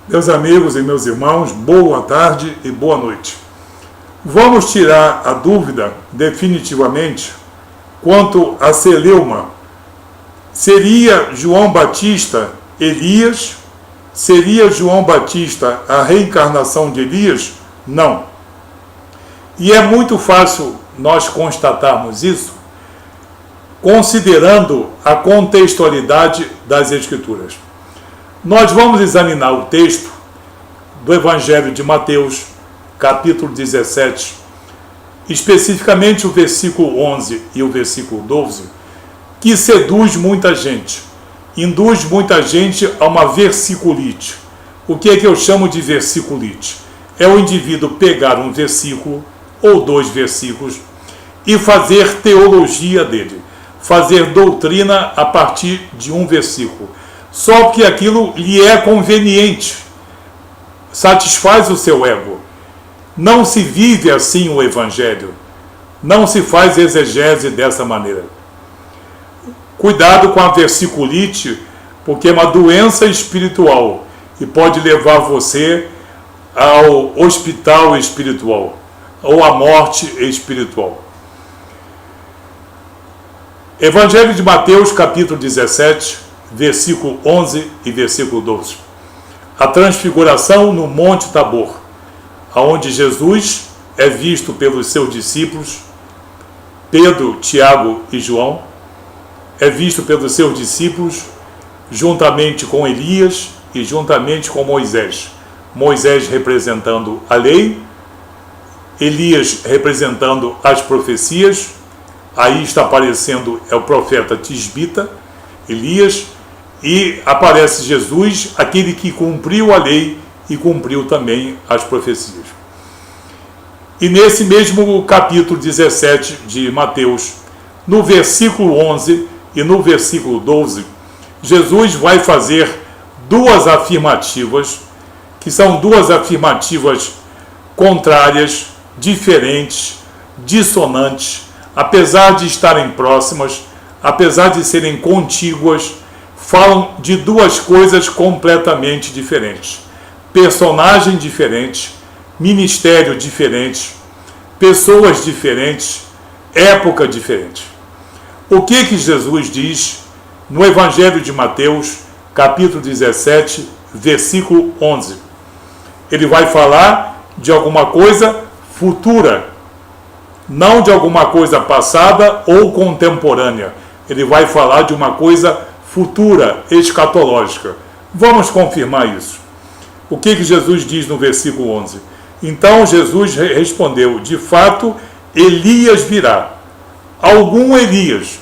Meus amigos e meus irmãos, boa tarde e boa noite. Vamos tirar a dúvida definitivamente quanto a celeuma. Seria João Batista Elias? Seria João Batista a reencarnação de Elias? Não. E é muito fácil nós constatarmos isso considerando a contextualidade das Escrituras. Nós vamos examinar o texto do Evangelho de Mateus, capítulo 17, especificamente o versículo 11 e o versículo 12, que seduz muita gente, induz muita gente a uma versiculite. O que é que eu chamo de versiculite? É o indivíduo pegar um versículo ou dois versículos e fazer teologia dele, fazer doutrina a partir de um versículo. Só porque aquilo lhe é conveniente, satisfaz o seu ego. Não se vive assim o Evangelho, não se faz exegese dessa maneira. Cuidado com a versiculite, porque é uma doença espiritual e pode levar você ao hospital espiritual ou à morte espiritual. Evangelho de Mateus, capítulo 17, versículo 11 e versículo 12. A transfiguração no Monte Tabor, onde Jesus é visto pelos seus discípulos, Pedro, Tiago e João, é visto pelos seus discípulos juntamente com Elias e juntamente com Moisés. Moisés representando a lei, Elias representando as profecias, aí está aparecendo o profeta Tisbita, Elias, e aparece Jesus, aquele que cumpriu a lei e cumpriu também as profecias. E nesse mesmo capítulo 17 de Mateus, no versículo 11 e no versículo 12, Jesus vai fazer duas afirmativas, que são duas afirmativas contrárias, diferentes, dissonantes, apesar de estarem próximas, apesar de serem contíguas, falam de duas coisas completamente diferentes. Personagem diferente, ministério diferente, pessoas diferentes, época diferente. O que Jesus diz no Evangelho de Mateus, capítulo 17, versículo 11? Ele vai falar de alguma coisa futura, não de alguma coisa passada ou contemporânea. Ele vai falar de uma coisa futura, escatológica. Vamos confirmar isso. O que Jesus diz no versículo 11? Então Jesus respondeu: de fato, Elias virá. Algum Elias.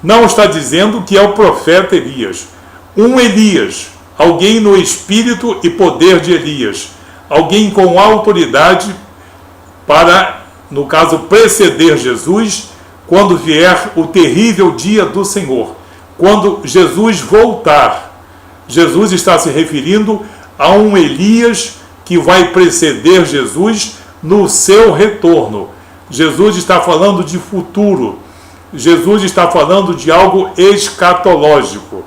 Não está dizendo que é o profeta Elias. Um Elias, alguém no espírito e poder de Elias, alguém com autoridade para, no caso, preceder Jesus quando vier o terrível dia do Senhor. Quando Jesus voltar, Jesus está se referindo a um Elias que vai preceder Jesus no seu retorno. Jesus está falando de futuro. Jesus está falando de algo escatológico.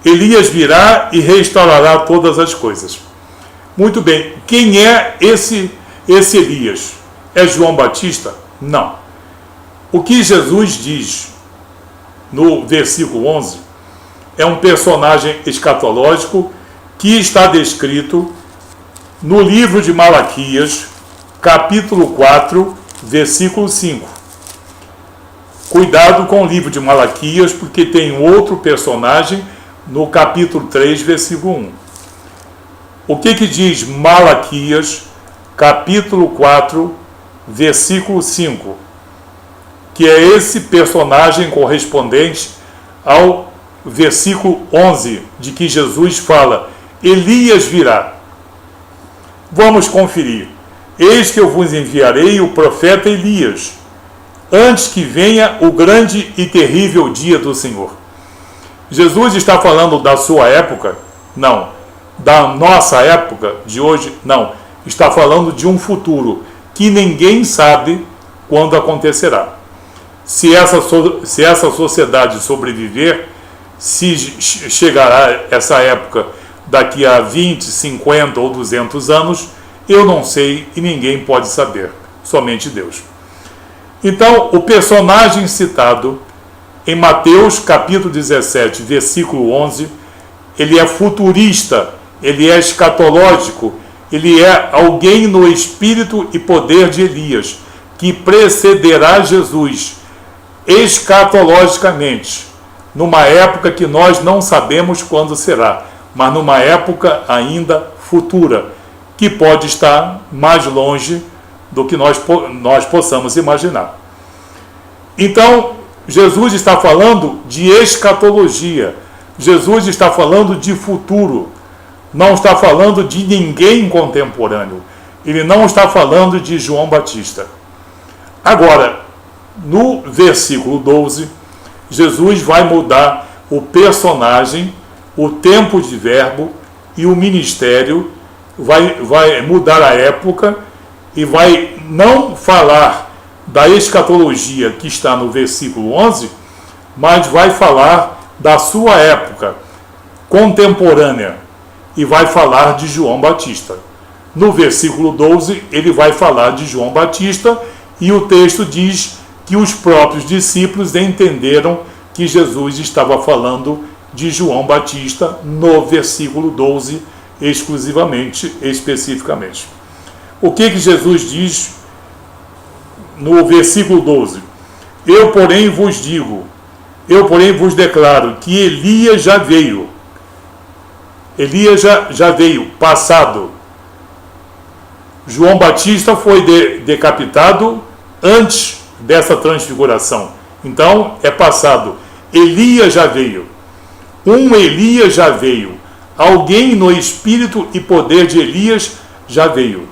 Elias virá e restaurará todas as coisas. Muito bem, quem é esse Elias? É João Batista? Não. O que Jesus diz no versículo 11 é um personagem escatológico que está descrito no livro de Malaquias, capítulo 4, versículo 5. Cuidado com o livro de Malaquias, porque tem outro personagem no capítulo 3, versículo 1. O que diz Malaquias, capítulo 4, versículo 5? Que é esse personagem correspondente ao versículo 11, de que Jesus fala: Elias virá. Vamos conferir. Eis que eu vos enviarei o profeta Elias, antes que venha o grande e terrível dia do Senhor. Jesus está falando da sua época? Não. Da nossa época de hoje? Não. Está falando de um futuro que ninguém sabe quando acontecerá. Se essa sociedade sobreviver, Se chegará essa época daqui a 20, 50 ou 200 anos, eu não sei e ninguém pode saber, somente Deus. Então, o personagem citado em Mateus capítulo 17, versículo 11, ele é futurista, ele é escatológico, ele é alguém no espírito e poder de Elias, que precederá Jesus escatologicamente, numa época que nós não sabemos quando será, mas numa época ainda futura, que pode estar mais longe do que nós possamos imaginar. Então, Jesus está falando de escatologia, Jesus está falando de futuro, não está falando de ninguém contemporâneo, ele não está falando de João Batista. Agora, no versículo 12, Jesus vai mudar o personagem, o tempo de verbo e o ministério, vai mudar a época e vai não falar da escatologia que está no versículo 11, mas vai falar da sua época contemporânea e vai falar de João Batista. No versículo 12, ele vai falar de João Batista e o texto diz que os próprios discípulos entenderam que Jesus estava falando de João Batista no versículo 12 exclusivamente, especificamente. O que Jesus diz no versículo 12? Eu, porém, vos declaro que Elias já veio. Elias já veio, passado. João Batista foi decapitado antes dessa transfiguração. Então, é passado. Elias já veio. Elias já veio. Alguém no espírito e poder de Elias já veio.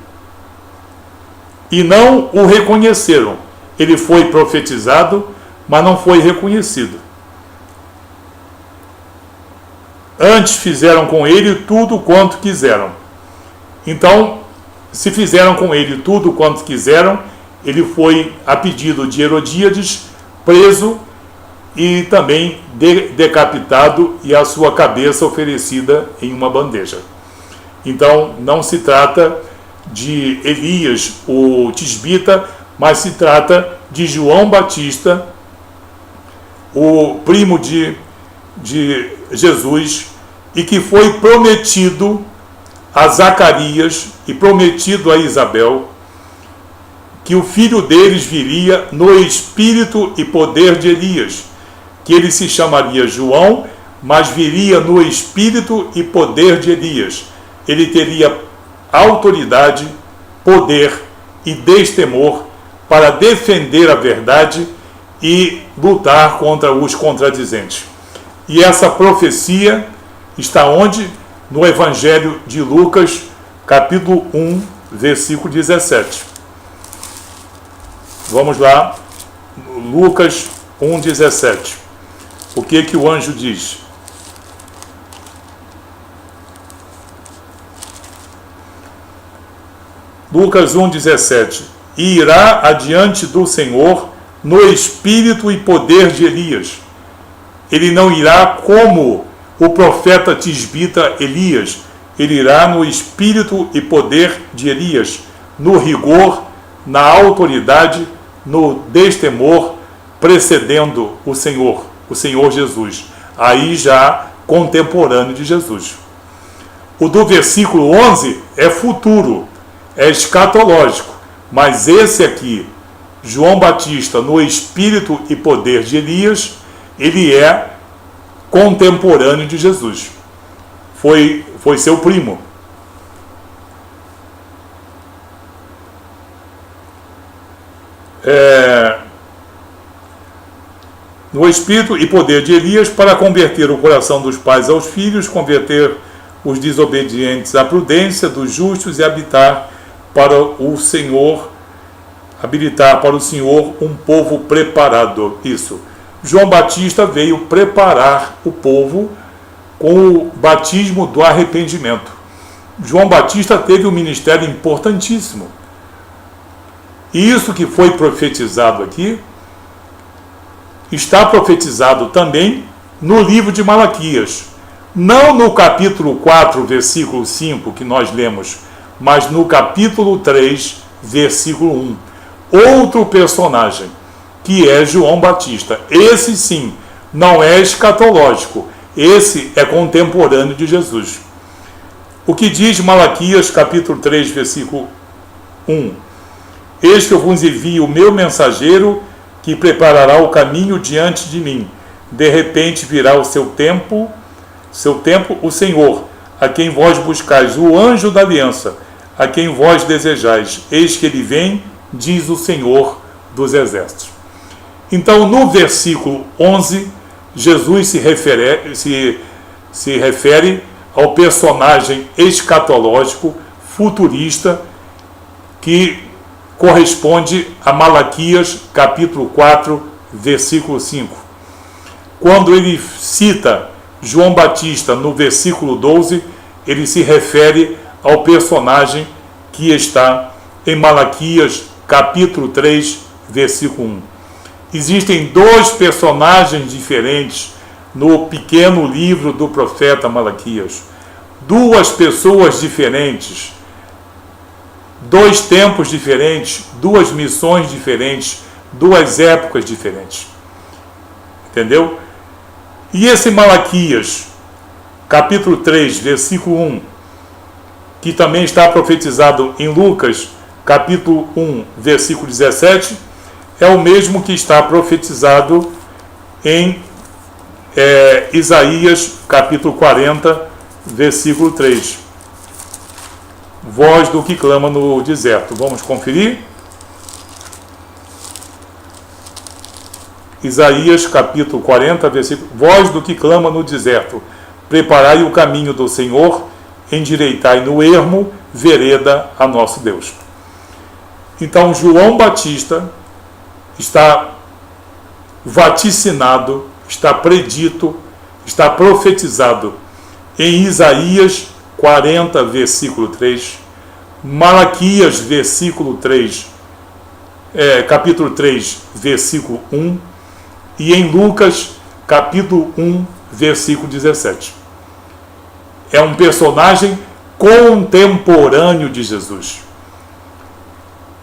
E não o reconheceram. Ele foi profetizado, mas não foi reconhecido. Antes fizeram com ele tudo quanto quiseram. Então, se fizeram com ele tudo quanto quiseram, ele foi, a pedido de Herodíades, preso e também decapitado e a sua cabeça oferecida em uma bandeja. Então, não se trata de Elias, o tisbita, mas se trata de João Batista, o primo de Jesus, e que foi prometido a Zacarias e prometido a Isabel, que o filho deles viria no espírito e poder de Elias, que ele se chamaria João, mas viria no espírito e poder de Elias. Ele teria autoridade, poder e destemor para defender a verdade e lutar contra os contradizentes. E essa profecia está onde? No Evangelho de Lucas, capítulo 1, versículo 17. Vamos lá, Lucas 1, 17. O que o anjo diz? Lucas 1, 17. E irá adiante do Senhor no espírito e poder de Elias. Ele não irá como o profeta tisbita Elias. Ele irá no espírito e poder de Elias, no rigor, na autoridade, no destemor, precedendo o Senhor Jesus. Aí já contemporâneo de Jesus. O do versículo 11 é futuro, é escatológico, mas esse aqui, João Batista no espírito e poder de Elias, ele é contemporâneo de Jesus. Foi seu primo. No espírito e poder de Elias, para converter o coração dos pais aos filhos, converter os desobedientes à prudência dos justos e habilitar para o Senhor um povo preparado. Isso. João Batista veio preparar o povo com o batismo do arrependimento. João Batista teve um ministério importantíssimo. E isso que foi profetizado aqui, está profetizado também no livro de Malaquias. Não no capítulo 4, versículo 5, que nós lemos, mas no capítulo 3, versículo 1. Outro personagem, que é João Batista. Esse sim, não é escatológico. Esse é contemporâneo de Jesus. O que diz Malaquias, capítulo 3, versículo 1? Eis que eu vos envio o meu mensageiro, que preparará o caminho diante de mim. De repente virá o seu tempo, o Senhor, a quem vós buscais, o anjo da aliança, a quem vós desejais. Eis que ele vem, diz o Senhor dos exércitos. Então, no versículo 11, Jesus se refere ao personagem escatológico, futurista, que corresponde a Malaquias, capítulo 4, versículo 5. Quando ele cita João Batista no versículo 12, ele se refere ao personagem que está em Malaquias, capítulo 3, versículo 1. Existem dois personagens diferentes no pequeno livro do profeta Malaquias. Duas pessoas diferentes, dois tempos diferentes, duas missões diferentes, duas épocas diferentes. Entendeu? E esse Malaquias, capítulo 3, versículo 1, que também está profetizado em Lucas, capítulo 1, versículo 17, é o mesmo que está profetizado em Isaías, capítulo 40, versículo 3. Voz do que clama no deserto. Vamos conferir? Isaías, capítulo 40, versículo. Voz do que clama no deserto. Preparai o caminho do Senhor, endireitai no ermo vereda a nosso Deus. Então, João Batista está vaticinado, está predito, está profetizado em Isaías 40, versículo 3, Malaquias, versículo 3, capítulo 3, versículo 1, e em Lucas, capítulo 1, versículo 17. É um personagem contemporâneo de Jesus.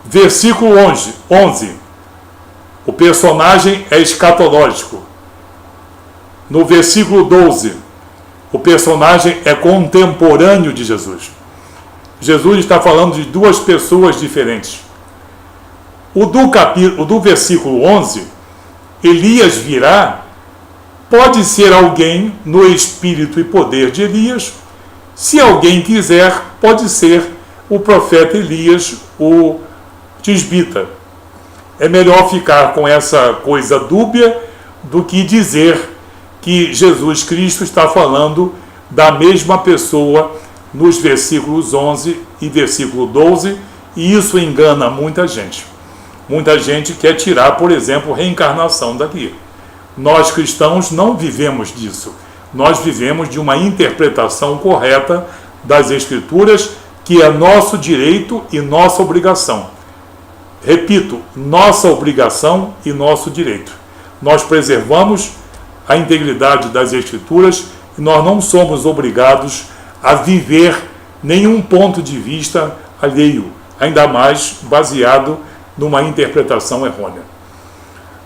Versículo 11. O personagem é escatológico. No versículo 12, o personagem é contemporâneo de Jesus. Jesus está falando de duas pessoas diferentes. O do versículo 11, Elias virá, pode ser alguém no espírito e poder de Elias. Se alguém quiser, pode ser o profeta Elias, o tisbita. É melhor ficar com essa coisa dúbia do que dizer que Jesus Cristo está falando da mesma pessoa nos versículos 11 e versículo 12, e isso engana muita gente. Muita gente quer tirar, por exemplo, reencarnação daqui. Nós cristãos não vivemos disso. Nós vivemos de uma interpretação correta das Escrituras, que é nosso direito e nossa obrigação. Repito, nossa obrigação e nosso direito. Nós preservamos a integridade das Escrituras e nós não somos obrigados a viver nenhum ponto de vista alheio, ainda mais baseado numa interpretação errônea.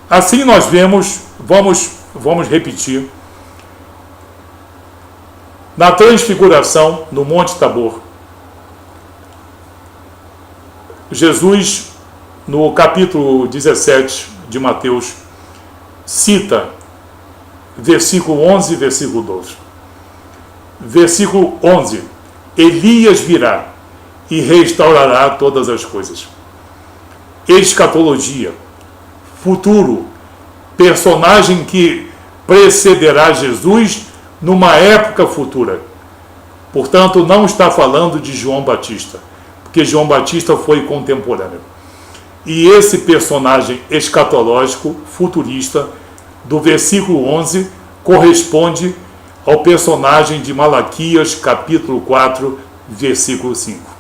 Assim nós vemos, vamos repetir, na transfiguração no Monte Tabor, Jesus, no capítulo 17 de Mateus, cita versículo 11 e versículo 12. Versículo 11: Elias virá e restaurará todas as coisas. Escatologia, futuro, personagem que precederá Jesus numa época futura. Portanto, não está falando de João Batista, porque João Batista foi contemporâneo. E esse personagem escatológico, futurista, do versículo 11, corresponde ao personagem de Malaquias, capítulo 4, versículo 5.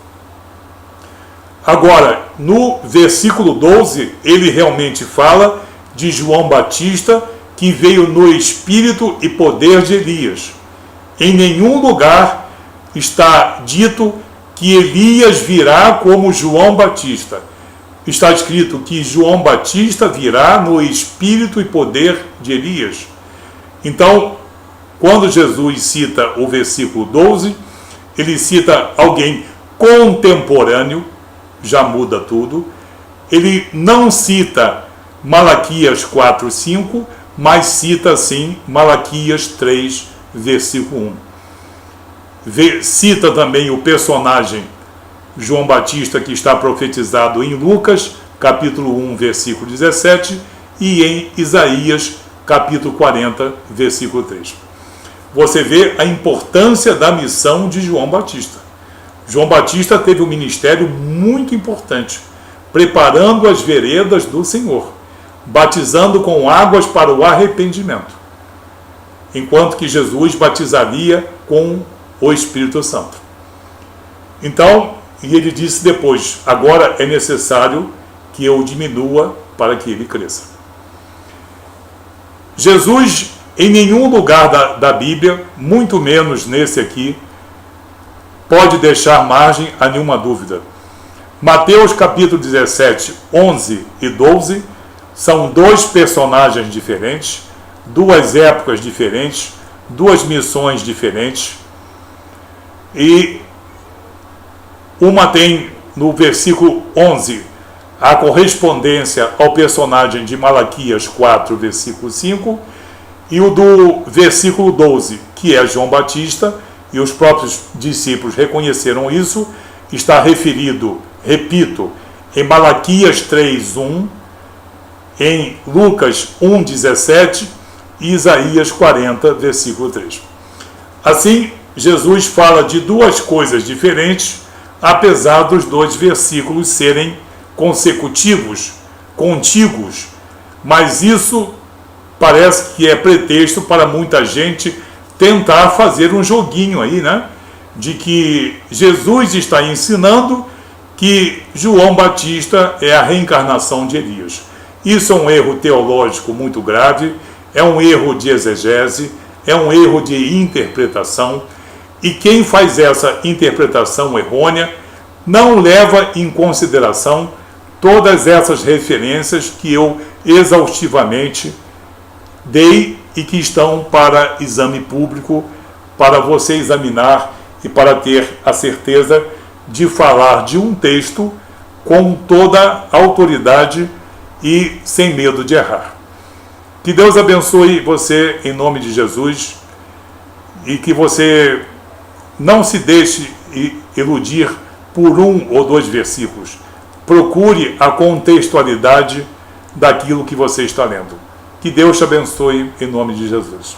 Agora, no versículo 12, ele realmente fala de João Batista, que veio no espírito e poder de Elias. Em nenhum lugar está dito que Elias virá como João Batista. Está escrito que João Batista virá no espírito e poder de Elias. Então, quando Jesus cita o versículo 12, ele cita alguém contemporâneo, já muda tudo. Ele não cita Malaquias 4:5, mas cita sim Malaquias 3, versículo 1. Cita também o personagem João Batista, que está profetizado em Lucas, capítulo 1, versículo 17, e em Isaías, capítulo 40, versículo 3. Você vê a importância da missão de João Batista. João Batista teve um ministério muito importante, preparando as veredas do Senhor, batizando com águas para o arrependimento, enquanto que Jesus batizaria com o Espírito Santo. Então, e ele disse depois, agora é necessário que eu diminua para que ele cresça. Jesus, em nenhum lugar da Bíblia, muito menos nesse aqui, pode deixar margem a nenhuma dúvida. Mateus capítulo 17, 11 e 12 são dois personagens diferentes, duas épocas diferentes, duas missões diferentes. E uma tem no versículo 11 a correspondência ao personagem de Malaquias 4, versículo 5, e o do versículo 12, que é João Batista, e os próprios discípulos reconheceram isso, está referido, repito, em Malaquias 3:1, em Lucas 1:17 e Isaías 40, versículo 3. Assim, Jesus fala de duas coisas diferentes, apesar dos dois versículos serem consecutivos, contíguos, mas isso parece que é pretexto para muita gente tentar fazer um joguinho aí, né? De que Jesus está ensinando que João Batista é a reencarnação de Elias. Isso é um erro teológico muito grave, é um erro de exegese, é um erro de interpretação, e quem faz essa interpretação errônea não leva em consideração todas essas referências que eu exaustivamente dei e que estão para exame público, para você examinar e para ter a certeza de falar de um texto com toda a autoridade e sem medo de errar. Que Deus abençoe você em nome de Jesus e que você não se deixe iludir por um ou dois versículos. Procure a contextualidade daquilo que você está lendo. Que Deus te abençoe em nome de Jesus.